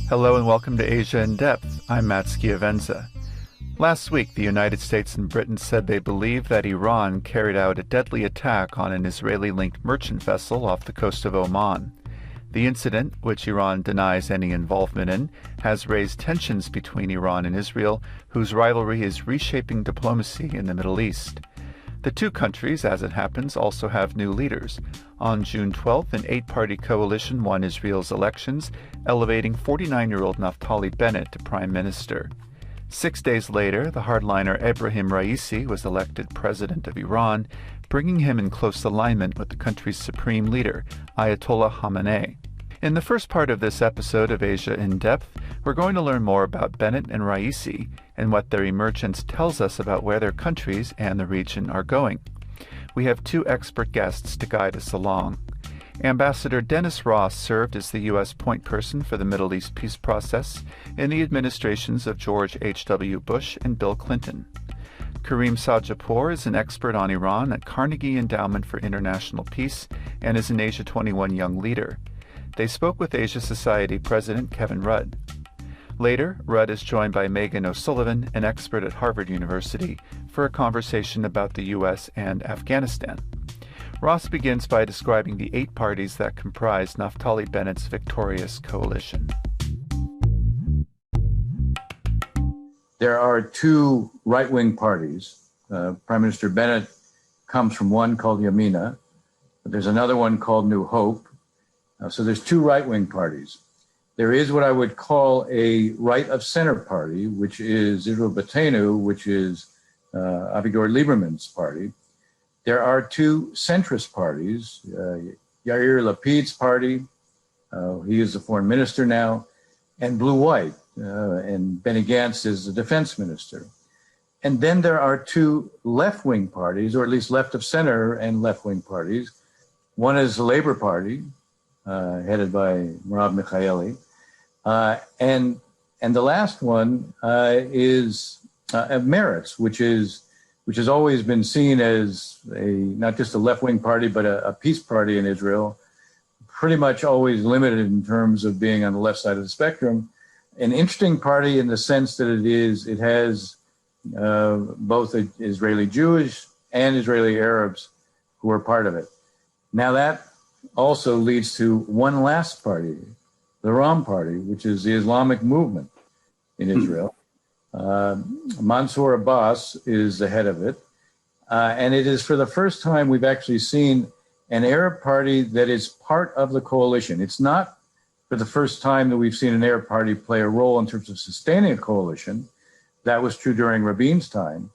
Hello and welcome to Asia in Depth. I'm Matt Schiavenza. Last week, the United States and Britain said they believe that Iran carried out a deadly attack on an Israeli-linked merchant vessel off the coast of Oman. The incident, which Iran denies any involvement in, has raised tensions between Iran and Israel, whose rivalry is reshaping diplomacy in the Middle East. The two countries, as it happens, also have new leaders. On June 12th, an eight-party coalition won Israel's elections, elevating 49-year-old Naftali Bennett to prime minister. 6 days later, the hardliner Ebrahim Raisi was elected president of Iran, bringing him in close alignment with the country's supreme leader, Ayatollah Khamenei. In the first part of this episode of Asia in Depth, we're going to learn more about Bennett and Raisi and what their emergence tells us about where their countries and the region are going. We have two expert guests to guide us along. Ambassador Dennis Ross served as the U.S. point person for the Middle East peace process in the administrations of George H.W. Bush and Bill Clinton. Karim Sadjadpour is an expert on Iran at Carnegie Endowment for International Peace and is an Asia 21 Young Leader. They spoke with Asia Society President Kevin Rudd. Later, Rudd is joined by Meghan O'Sullivan, an expert at Harvard University, for a conversation about the U.S. and Afghanistan. Ross begins by describing the eight parties that comprise Naftali Bennett's victorious coalition. There are two right-wing parties. Prime Minister Bennett comes from one called Yamina, but there's another one called New Hope. So there's two right-wing parties. There is what I would call a right-of-center party, which is Israel Beitenu, which is Avigdor Lieberman's party. There are two centrist parties, Yair Lapid's party, he is the foreign minister now, and Blue-White, and Benny Gantz is the defense minister. And then there are two left-wing parties, or at least left-of-center and left-wing parties. One is the Labor Party, headed by Merav Michaeli. And the last one is Meretz, which has always been seen as not just a left-wing party, but a peace party in Israel, pretty much always limited in terms of being on the left side of the spectrum. An interesting party in the sense that it has both Israeli Jewish and Israeli Arabs who are part of it. Now that also leads to one last party, the Ram Party, which is the Islamic movement in Israel. Mansour Abbas is the head of it. And it is for the first time we've actually seen an Arab party that is part of the coalition. It's not for the first time that we've seen an Arab party play a role in terms of sustaining a coalition. That was true during Rabin's time.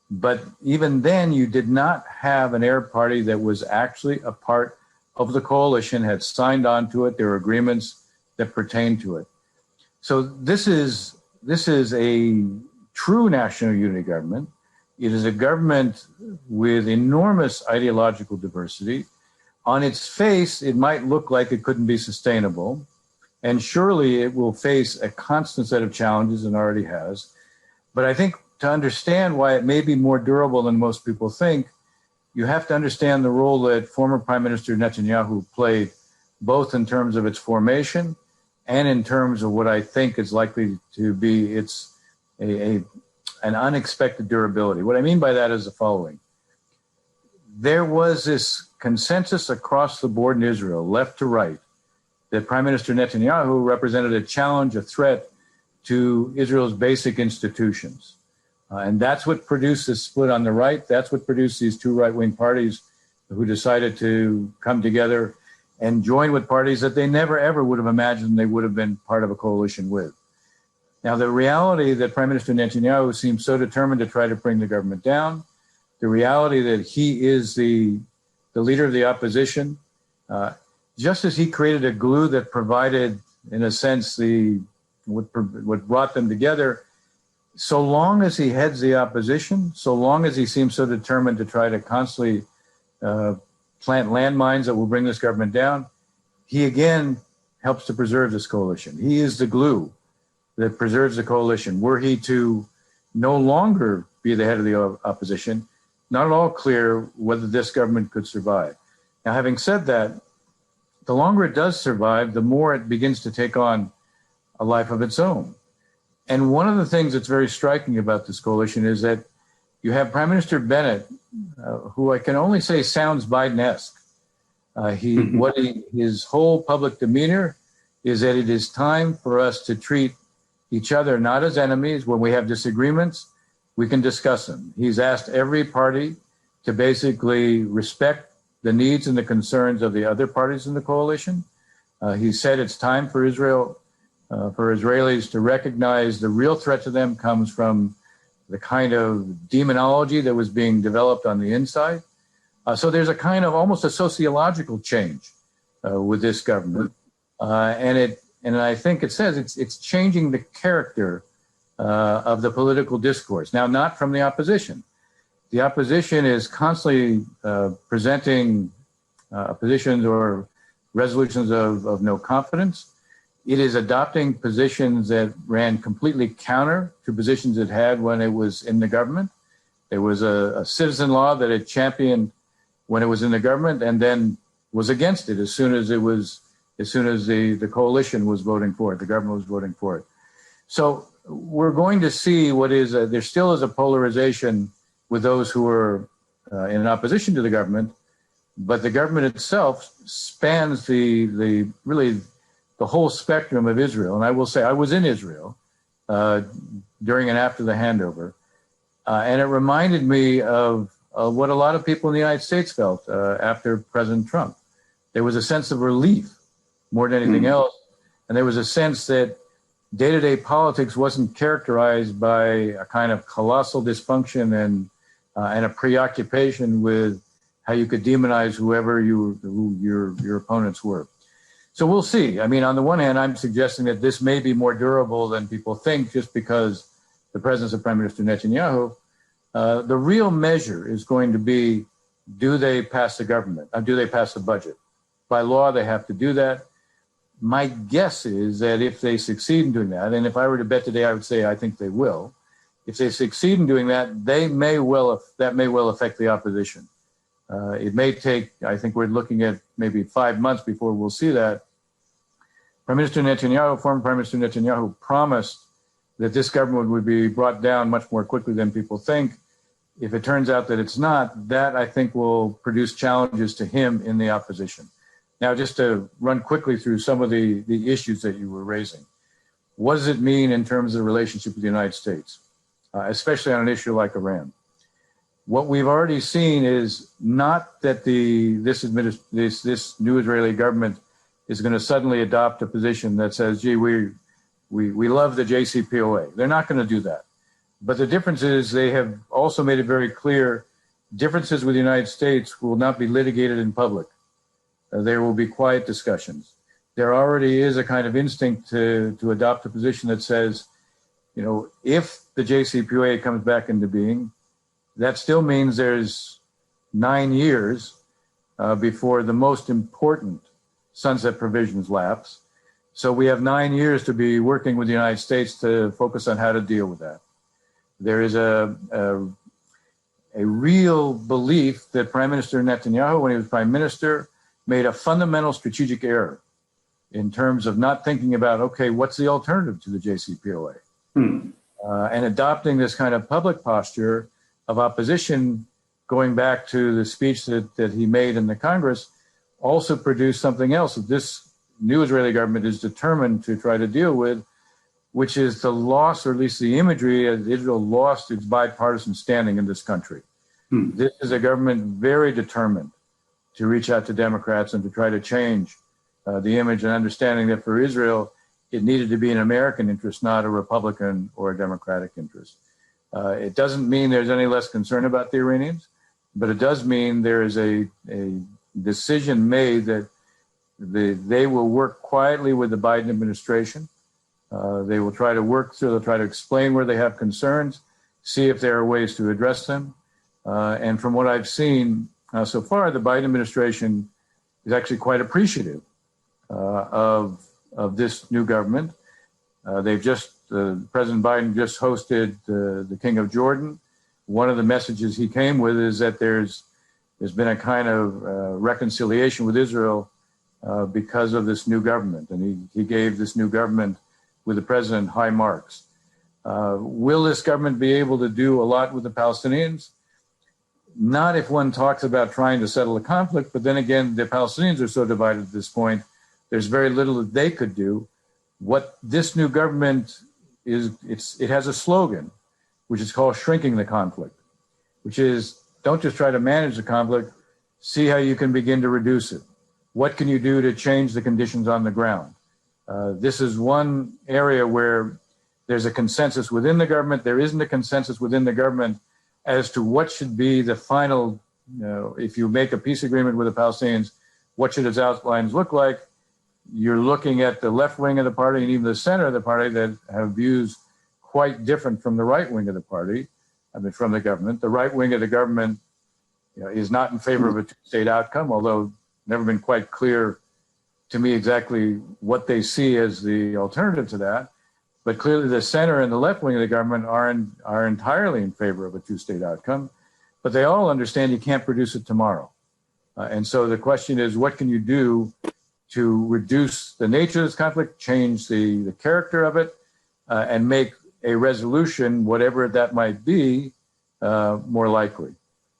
But even then, you did not have an Arab party that was actually a part of the coalition, had signed on to it. There were agreements that pertain to it. So this is a true national unity government. It is a government with enormous ideological diversity. On its face, it might look like it couldn't be sustainable. And surely it will face a constant set of challenges and already has. But I think to understand why it may be more durable than most people think, you have to understand the role that former Prime Minister Netanyahu played, both in terms of its formation and in terms of what I think is likely to be an unexpected durability. What I mean by that is the following. There was this consensus across the board in Israel, left to right, that Prime Minister Netanyahu represented a challenge, a threat to Israel's basic institutions. And that's what produced this split on the right. That's what produced these two right-wing parties who decided to come together and join with parties that they never, ever would have imagined they would have been part of a coalition with. Now, the reality that Prime Minister Netanyahu seems so determined to try to bring the government down, the reality that he is the leader of the opposition, just as he created a glue that provided, in a sense, what brought them together, so long as he heads the opposition, so long as he seems so determined to try to constantly plant landmines that will bring this government down, he again helps to preserve this coalition. He is the glue that preserves the coalition. Were he to no longer be the head of the opposition, not at all clear whether this government could survive. Now, having said that, the longer it does survive, the more it begins to take on a life of its own. And one of the things that's very striking about this coalition is that you have Prime Minister Bennett, who I can only say sounds Biden-esque. His whole public demeanor is that it is time for us to treat each other not as enemies. When we have disagreements, we can discuss them. He's asked every party to basically respect the needs and the concerns of the other parties in the coalition. He said it's time for Israelis to recognize the real threat to them comes from the kind of demonology that was being developed on the inside. So there's a kind of almost a sociological change with this government. And I think it says it's changing the character of the political discourse. Now, not from the opposition. The opposition is constantly presenting positions or resolutions of no confidence. It is adopting positions that ran completely counter to positions it had when it was in the government. There was a citizen law that it championed when it was in the government, and then was against it as soon as the coalition was voting for it, the government was voting for it. So we're going to see there still is a polarization with those who are in opposition to the government, but the government itself spans the whole spectrum of Israel. And I will say I was in Israel during and after the handover, and it reminded me of what a lot of people in the United States felt after President Trump. There was a sense of relief more than anything else, and there was a sense that day-to-day politics wasn't characterized by a kind of colossal dysfunction and a preoccupation with how you could demonize who your opponents were. So we'll see. I mean, on the one hand, I'm suggesting that this may be more durable than people think just because the presence of Prime Minister Netanyahu. The real measure is going to be, do they pass the government? Do they pass the budget? By law, they have to do that. My guess is that if they succeed in doing that, and if I were to bet today, I would say I think they will. If they succeed in doing that, that may well affect the opposition. It may take, I think we're looking at maybe 5 months before we'll see that. Former Prime Minister Netanyahu promised that this government would be brought down much more quickly than people think. If it turns out that it's not, that I think will produce challenges to him in the opposition. Now, just to run quickly through some of the issues that you were raising. What does it mean in terms of the relationship with the United States, especially on an issue like Iran? What we've already seen is not that this new Israeli government is going to suddenly adopt a position that says, gee, we love the JCPOA. They're not going to do that. But the difference is they have also made it very clear differences with the United States will not be litigated in public. There will be quiet discussions. There already is a kind of instinct to adopt a position that says, if the JCPOA comes back into being, that still means there's 9 years before the most important sunset provisions lapse. So we have 9 years to be working with the United States to focus on how to deal with that. There is a real belief that Prime Minister Netanyahu, when he was Prime Minister, made a fundamental strategic error in terms of not thinking about, okay, what's the alternative to the JCPOA? And adopting this kind of public posture of opposition, going back to the speech that he made in the Congress, also produced something else that this new Israeli government is determined to try to deal with, which is the loss, or at least the imagery, as Israel lost its bipartisan standing in this country. This is a government very determined to reach out to Democrats and to try to change the image, and understanding that for Israel, it needed to be an American interest, not a Republican or a Democratic interest. It doesn't mean there's any less concern about the Iranians, but it does mean there is a decision made that they will work quietly with the Biden administration. They will try to work through, they'll try to explain where they have concerns, see if there are ways to address them. And from what I've seen so far, the Biden administration is actually quite appreciative of this new government. President Biden just hosted the King of Jordan. One of the messages he came with is that there's been a kind of reconciliation with Israel because of this new government. And he gave this new government with the president high marks. Will this government be able to do a lot with the Palestinians? Not if one talks about trying to settle a conflict, but then again, the Palestinians are so divided at this point, there's very little that they could do. What this new government is, it has a slogan, which is called shrinking the conflict, which is don't just try to manage the conflict, see how you can begin to reduce it. What can you do to change the conditions on the ground? This is one area where there's a consensus within the government. There isn't a consensus within the government as to what should be the final, if you make a peace agreement with the Palestinians, what should its outlines look like? You're looking at the left wing of the party and even the center of the party that have views quite different from the right wing of the party, from the government. The right wing of the government is not in favor of a two-state outcome, although never been quite clear to me exactly what they see as the alternative to that. But clearly the center and the left wing of the government are entirely in favor of a two-state outcome, but they all understand you can't produce it tomorrow. And so the question is, what can you do to reduce the nature of this conflict, change the character of it, and make a resolution, whatever that might be, more likely.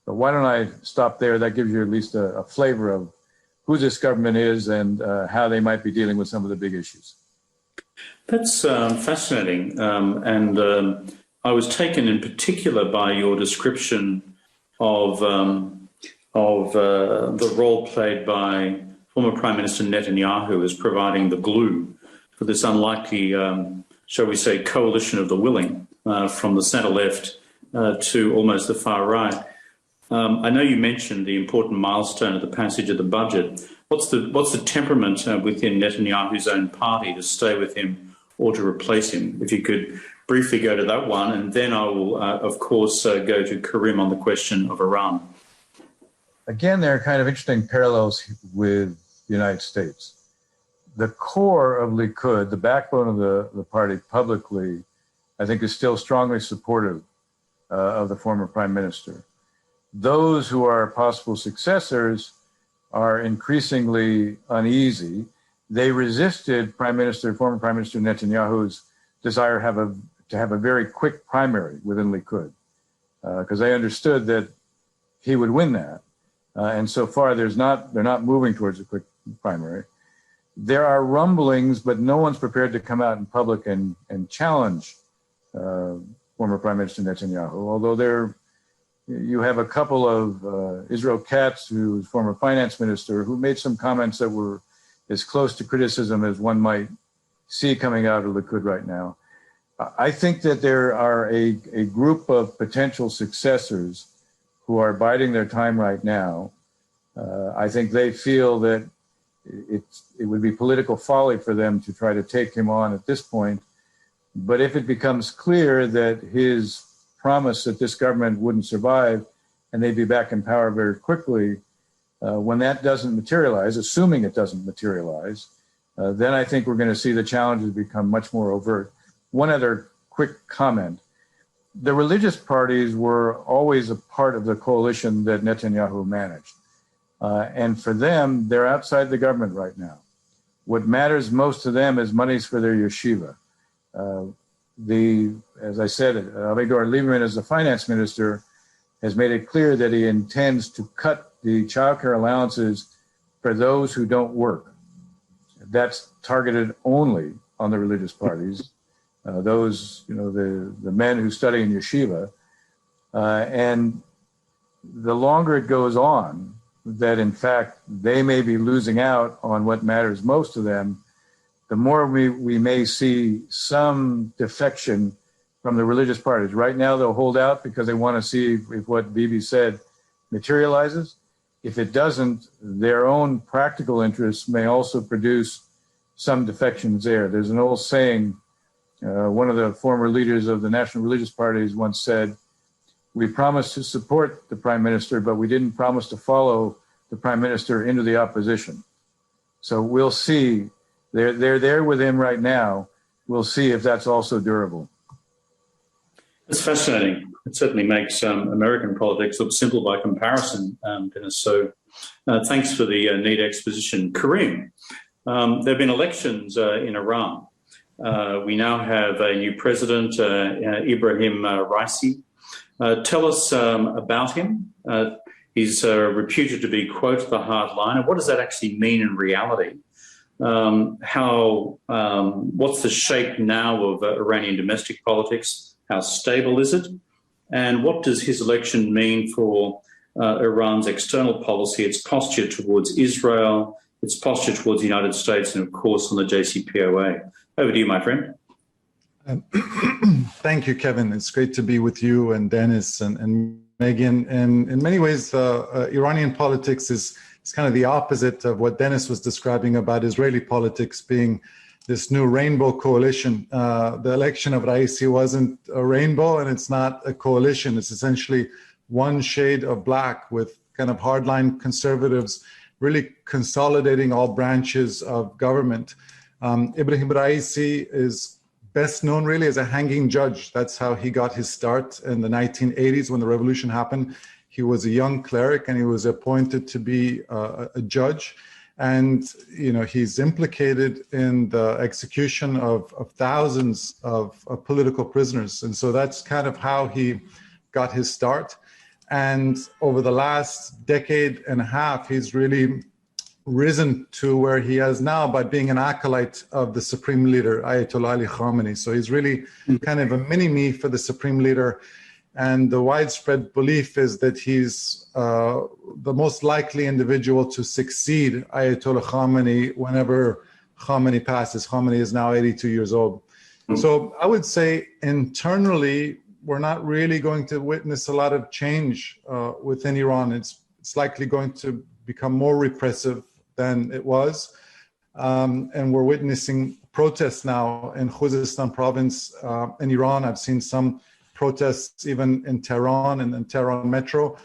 But why don't I stop there? That gives you at least a flavor of who this government is and how they might be dealing with some of the big issues. That's fascinating. And I was taken in particular by your description of the role played by former Prime Minister Netanyahu as providing the glue for this unlikely, shall we say, coalition of the willing from the centre-left to almost the far right. I know you mentioned the important milestone of the passage of the budget. What's the temperament within Netanyahu's own party to stay with him or to replace him? If you could briefly go to that one, and then I will, of course, go to Karim on the question of Iran. Again, there are kind of interesting parallels with the United States. The core of Likud, the backbone of the party publicly, I think is still strongly supportive of the former prime minister. Those who are possible successors are increasingly uneasy. They resisted former Prime Minister Netanyahu's desire to have a very quick primary within Likud, because they understood that he would win that. And so far, they're not moving towards a quick primary. There are rumblings, but no one's prepared to come out in public and challenge former Prime Minister Netanyahu, although you have a couple of Israel Katz, who's former finance minister, who made some comments that were as close to criticism as one might see coming out of Likud right now. I think that there are a group of potential successors who are biding their time right now. I think they feel that it would be political folly for them to try to take him on at this point. But if it becomes clear that his promise that this government wouldn't survive and they'd be back in power very quickly, when that doesn't materialize, assuming it doesn't materialize, then I think we're going to see the challenges become much more overt. One other quick comment. The religious parties were always a part of the coalition that Netanyahu managed. And for them, they're outside the government right now. What matters most to them is monies for their yeshiva. As I said, Avigdor Lieberman, as the finance minister, has made it clear that he intends to cut the child care allowances for those who don't work. That's targeted only on the religious parties, those, the men who study in yeshiva. And the longer it goes on, that in fact they may be losing out on what matters most to them, the more we may see some defection from the religious parties. Right now, they'll hold out because they want to see if what Bibi said materializes. If it doesn't, their own practical interests may also produce some defections there. There's an old saying, one of the former leaders of the national religious parties once said, "We promised to support the prime minister, but we didn't promise to follow the prime minister into the opposition." So we'll see. They're there with him right now. We'll see if that's also durable. It's fascinating. It certainly makes American politics look simple by comparison, Dennis. So thanks for the neat exposition. Karim, there have been elections in Iran. We now have a new president, Ibrahim Raisi. Tell us about him. He's reputed to be, quote, the hardliner. What does that actually mean in reality? What's the shape now of Iranian domestic politics? How stable is it? And what does his election mean for Iran's external policy, its posture towards Israel, its posture towards the United States, and of course on the JCPOA? Over to you, my friend. Thank you, Kevin. It's great to be with you and Dennis and Megan. And in many ways, Iranian politics is kind of the opposite of what Dennis was describing about Israeli politics being this new rainbow coalition. The election of Raisi wasn't a rainbow, and it's not a coalition. It's essentially one shade of black, with kind of hardline conservatives really consolidating all branches of government. Ibrahim Raisi is best known really as a hanging judge. That's how he got his start in the 1980s when the revolution happened. He was a young cleric and he was appointed to be a judge. And, you know, he's implicated in the execution of thousands of political prisoners. And so that's kind of how he got his start. And over the last decade and a half, he's really risen to where he is now by being an acolyte of the supreme leader, Ayatollah Ali Khamenei. So he's really kind of a mini-me for the supreme leader. And the widespread belief is that he's the most likely individual to succeed Ayatollah Khamenei whenever Khamenei passes. Khamenei is now 82 years old. So I would say internally, we're not really going to witness a lot of change within Iran. It's likely going to become more repressive than it was. And we're witnessing protests now in Khuzestan province in Iran. I've seen some protests even in Tehran and in Tehran metro.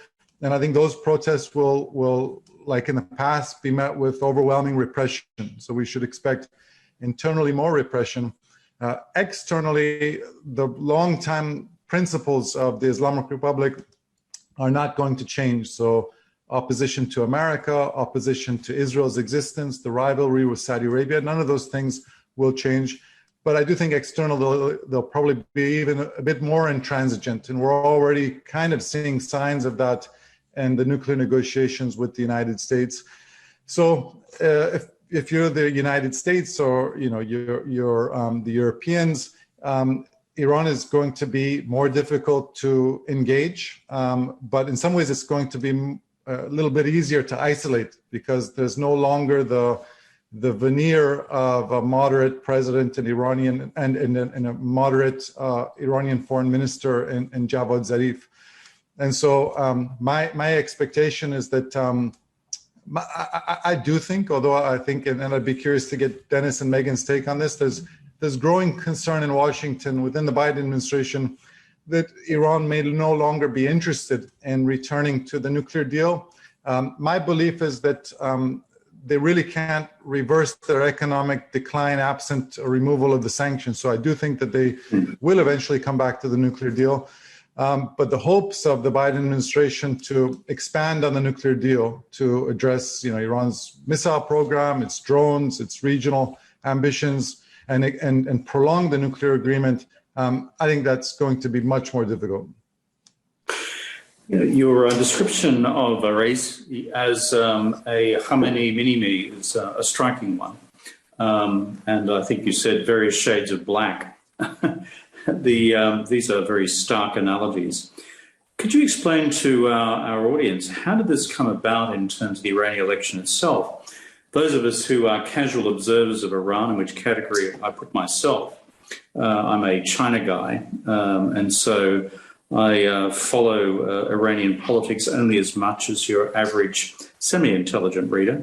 And I think those protests will, like in the past, be met with overwhelming repression. So we should expect internally more repression. Externally, the long-time principles of the Islamic Republic are not going to change. So opposition to America, opposition to Israel's existence, the rivalry with Saudi Arabia, none of those things will change. But I do think external, they'll probably be even a bit more intransigent. And we're already kind of seeing signs of that in the nuclear negotiations with the United States. So if you're the United States or you're the Europeans, Iran is going to be more difficult to engage. But in some ways, it's going to be a little bit easier to isolate because there's no longer the veneer of a moderate president and Iranian and a moderate Iranian foreign minister in Javad Zarif. And so my expectation is that I do think, although I think, and I'd be curious to get Dennis and Megan's take on this, there's growing concern in Washington within the Biden administration that Iran may no longer be interested in returning to the nuclear deal. My belief is that they really can't reverse their economic decline absent a removal of the sanctions. So I do think that they will eventually come back to the nuclear deal. But the hopes of the Biden administration to expand on the nuclear deal to address, Iran's missile program, its drones, its regional ambitions, and prolong the nuclear agreement, I think that's going to be much more difficult. Your description of Raisi as a Khamenei mini-me is a striking one. And I think you said various shades of black. These are very stark analogies. Could you explain to our audience, how did this come about in terms of the Iranian election itself? Those of us who are casual observers of Iran, in which category I put myself, I'm a China guy, and so I follow Iranian politics only as much as your average semi-intelligent reader.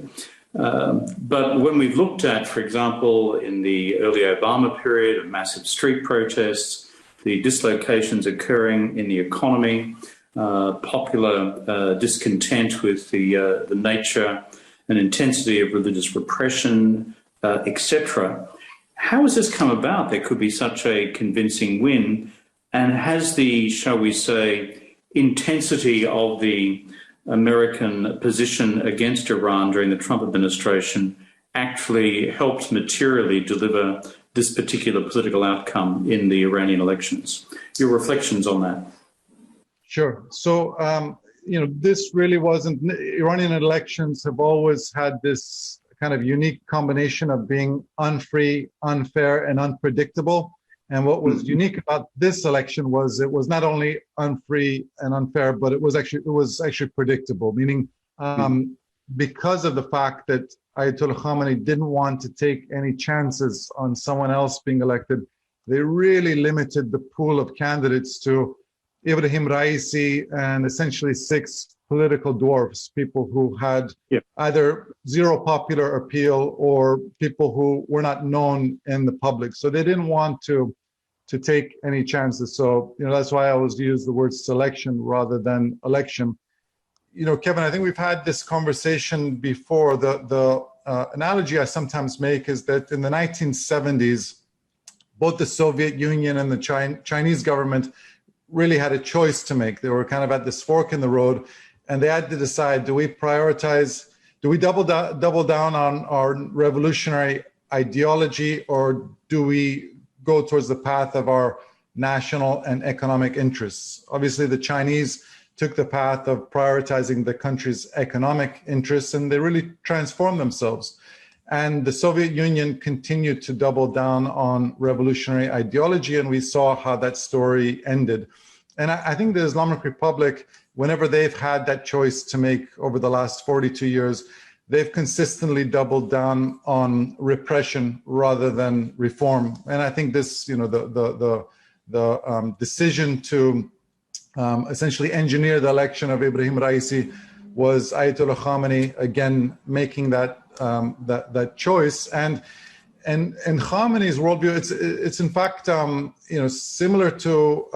But when we've looked at, for example, in the early Obama period of massive street protests, the dislocations occurring in the economy, popular discontent with the nature and intensity of religious repression, etc. How has this come about? There could be such a convincing win. And has the, shall we say, intensity of the American position against Iran during the Trump administration actually helped materially deliver this particular political outcome in the Iranian elections. Your reflections on that? Sure. So, this really wasn't, Iranian elections have always had this kind of unique combination of being unfree, unfair, and unpredictable. And what was unique about this election was it was not only unfree and unfair, but it was actually predictable, meaning because of the fact that Ayatollah Khamenei didn't want to take any chances on someone else being elected, they really limited the pool of candidates to Ibrahim Raisi and essentially 6 political dwarfs, people who had either zero popular appeal or people who were not known in the public. So they didn't want to take any chances. So, that's why I always use the word selection rather than election. Kevin, I think we've had this conversation before. The analogy I sometimes make is that in the 1970s, both the Soviet Union and the Chinese government really had a choice to make. They were kind of at this fork in the road, and they had to decide: do we double down on our revolutionary ideology, or do we go towards the path of our national and economic interests? Obviously, the Chinese took the path of prioritizing the country's economic interests, and they really transformed themselves. And the Soviet Union continued to double down on revolutionary ideology, and we saw how that story ended. And I think the Islamic Republic, whenever they've had that choice to make over the last 42 years, they've consistently doubled down on repression rather than reform. And I think this, the decision to essentially engineer the election of Ibrahim Raisi was Ayatollah Khamenei again making that choice. And Khamenei's worldview, it's in fact similar to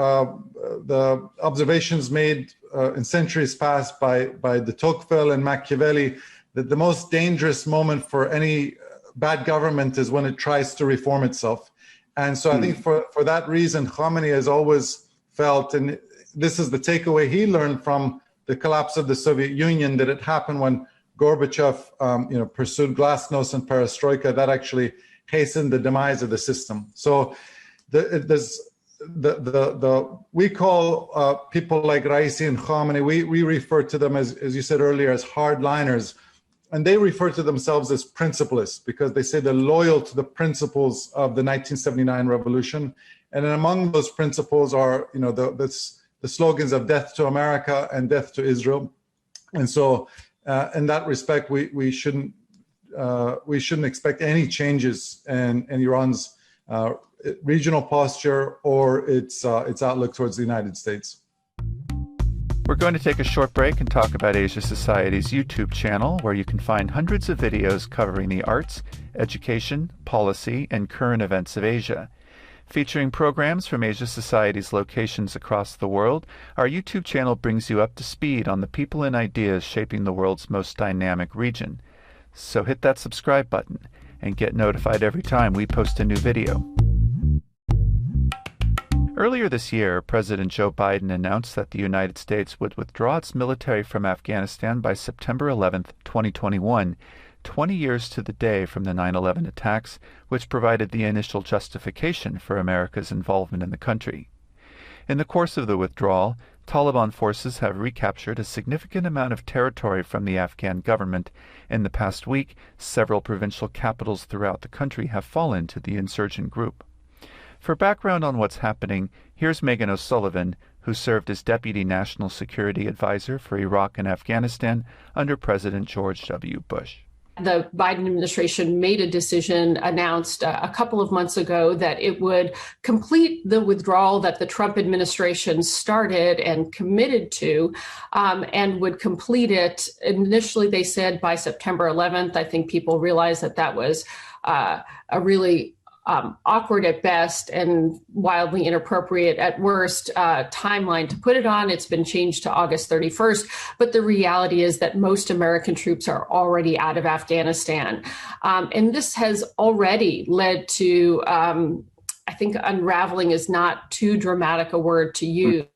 the observations made in centuries past by de Tocqueville and Machiavelli, that the most dangerous moment for any bad government is when it tries to reform itself. And so I think for that reason, Khamenei has always felt, and this is the takeaway he learned from the collapse of the Soviet Union, that it happened when Gorbachev pursued glasnost and perestroika, that actually hastened the demise of the system. So we call people like Raisi and Khamenei, we refer to them as you said earlier, as hardliners. And they refer to themselves as principalists because they say they're loyal to the principles of the 1979 revolution. And then among those principles are, the slogans of death to America and death to Israel. And so in that respect, we shouldn't expect any changes in Iran's regional posture or its outlook towards the United States. We're going to take a short break and talk about Asia Society's YouTube channel, where you can find hundreds of videos covering the arts, education, policy, and current events of Asia. Featuring programs from Asia Society's locations across the world, our YouTube channel brings you up to speed on the people and ideas shaping the world's most dynamic region. So hit that subscribe button and get notified every time we post a new video. Earlier this year, President Joe Biden announced that the United States would withdraw its military from Afghanistan by September 11, 2021, 20 years to the day from the 9/11 attacks, which provided the initial justification for America's involvement in the country. In the course of the withdrawal, Taliban forces have recaptured a significant amount of territory from the Afghan government. In the past week, several provincial capitals throughout the country have fallen to the insurgent group. For background on what's happening, here's Meghan O'Sullivan, who served as Deputy National Security Advisor for Iraq and Afghanistan under President George W. Bush. The Biden administration made a decision, announced a couple of months ago, that it would complete the withdrawal that the Trump administration started and committed to, and would complete it. Initially, they said by September 11th. I think people realized that was a really awkward at best and wildly inappropriate at worst timeline to put it on. It's been changed to August 31st. But the reality is that most American troops are already out of Afghanistan. And this has already led to, I think unraveling is not too dramatic a word to use,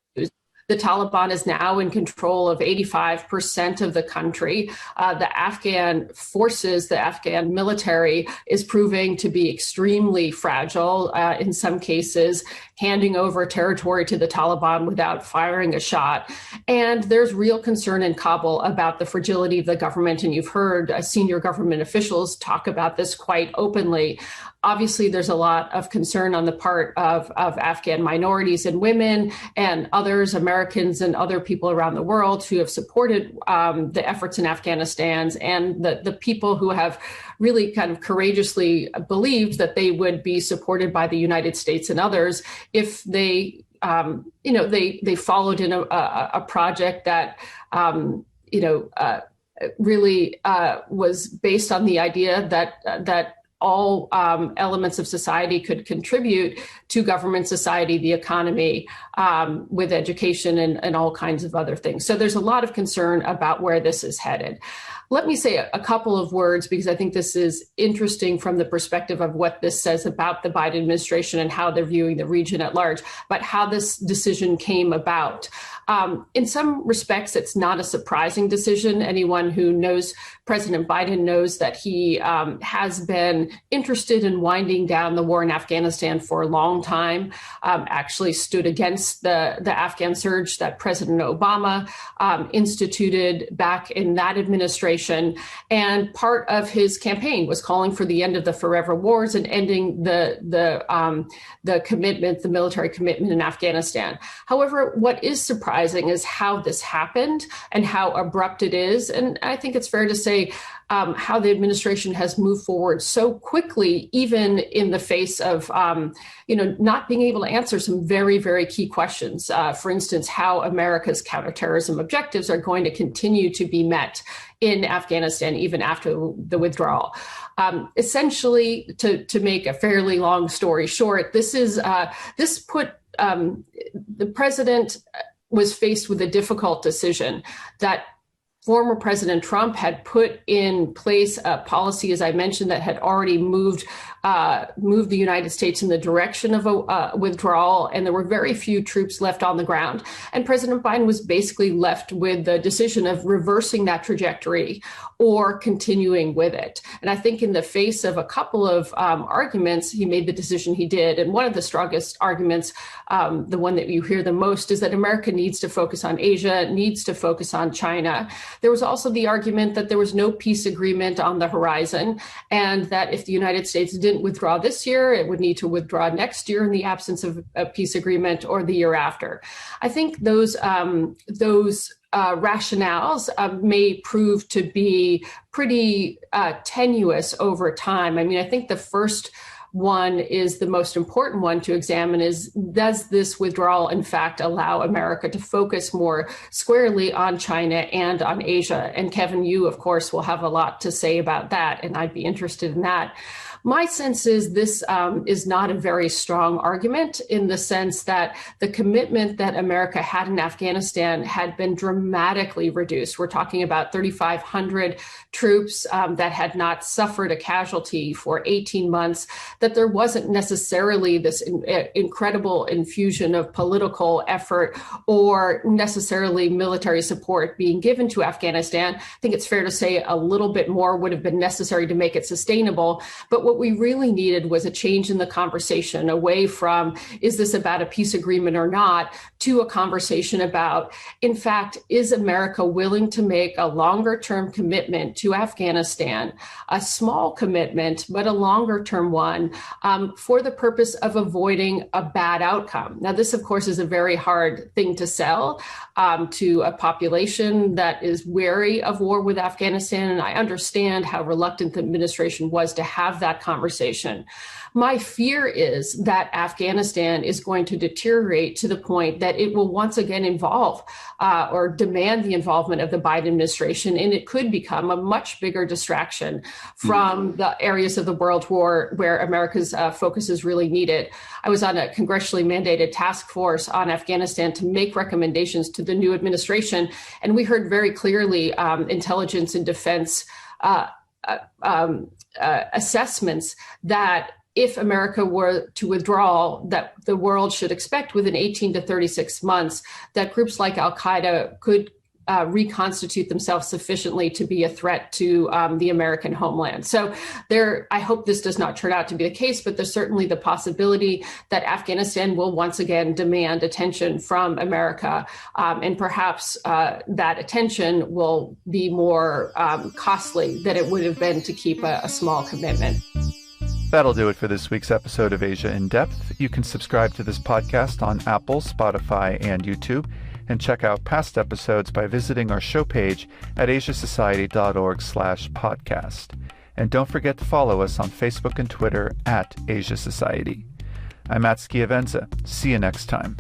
The Taliban is now in control of 85% of the country. The Afghan forces, the Afghan military is proving to be extremely fragile, in some cases, handing over territory to the Taliban without firing a shot. And there's real concern in Kabul about the fragility of the government. And you've heard senior government officials talk about this quite openly. Obviously, there's a lot of concern on the part of Afghan minorities and women and others, Americans and other people around the world who have supported the efforts in Afghanistan, and the people who have really kind of courageously believed that they would be supported by the United States and others if they, they followed in a project that, really was based on the idea that all elements of society could contribute to government, society, the economy, with education and all kinds of other things. So there's a lot of concern about where this is headed. Let me say a couple of words, because I think this is interesting from the perspective of what this says about the Biden administration and how they're viewing the region at large, but how this decision came about. In some respects, it's not a surprising decision. Anyone who knows President Biden knows that he has been interested in winding down the war in Afghanistan for a long time, actually stood against the Afghan surge that President Obama instituted back in that administration. And part of his campaign was calling for the end of the forever wars and ending the commitment, the military commitment in Afghanistan. However, what is surprising is how this happened and how abrupt it is. And I think it's fair to say how the administration has moved forward so quickly, even in the face of, not being able to answer some very, very key questions. For instance, how America's counterterrorism objectives are going to continue to be met in Afghanistan, even after the withdrawal. Essentially, to make a fairly long story short, this put the president was faced with a difficult decision that former President Trump had put in place a policy, as I mentioned, that had already moved the United States in the direction of a withdrawal, and there were very few troops left on the ground. And President Biden was basically left with the decision of reversing that trajectory or continuing with it. And I think in the face of a couple of arguments, he made the decision he did. And one of the strongest arguments, the one that you hear the most, is that America needs to focus on Asia, needs to focus on China. There was also the argument that there was no peace agreement on the horizon, and that if the United States didn't withdraw this year, it would need to withdraw next year in the absence of a peace agreement, or the year after. I think those rationales may prove to be pretty tenuous over time. I mean, I think the first one is the most important one to examine is, does this withdrawal in fact allow America to focus more squarely on China and on Asia? And Kevin, you, of course, will have a lot to say about that, and I'd be interested in that. My sense is this is not a very strong argument, in the sense that the commitment that America had in Afghanistan had been dramatically reduced. We're talking about 3,500 troops that had not suffered a casualty for 18 months, that there wasn't necessarily this incredible infusion of political effort or necessarily military support being given to Afghanistan. I think it's fair to say a little bit more would have been necessary to make it sustainable. But what we really needed was a change in the conversation, away from, is this about a peace agreement or not, to a conversation about, in fact, is America willing to make a longer term commitment to Afghanistan, a small commitment, but a longer term one, for the purpose of avoiding a bad outcome. Now, this, of course, is a very hard thing to sell to a population that is wary of war with Afghanistan, and I understand how reluctant the administration was to have that conversation. My fear is that Afghanistan is going to deteriorate to the point that it will once again involve or demand the involvement of the Biden administration, and it could become a much bigger distraction from the areas of the world where America's focus is really needed. I was on a congressionally mandated task force on Afghanistan to make recommendations to the new administration, and we heard very clearly intelligence and defense assessments that if America were to withdraw, that the world should expect within 18 to 36 months that groups like al-Qaeda could reconstitute themselves sufficiently to be a threat to the American homeland. So I hope this does not turn out to be the case, but there's certainly the possibility that Afghanistan will once again demand attention from America. And perhaps that attention will be more costly than it would have been to keep a small commitment. That'll do it for this week's episode of Asia in Depth. You can subscribe to this podcast on Apple, Spotify, and YouTube, and check out past episodes by visiting our show page at asiasociety.org/podcast. And don't forget to follow us on Facebook and Twitter at Asia Society. I'm Matt Schiavenza. See you next time.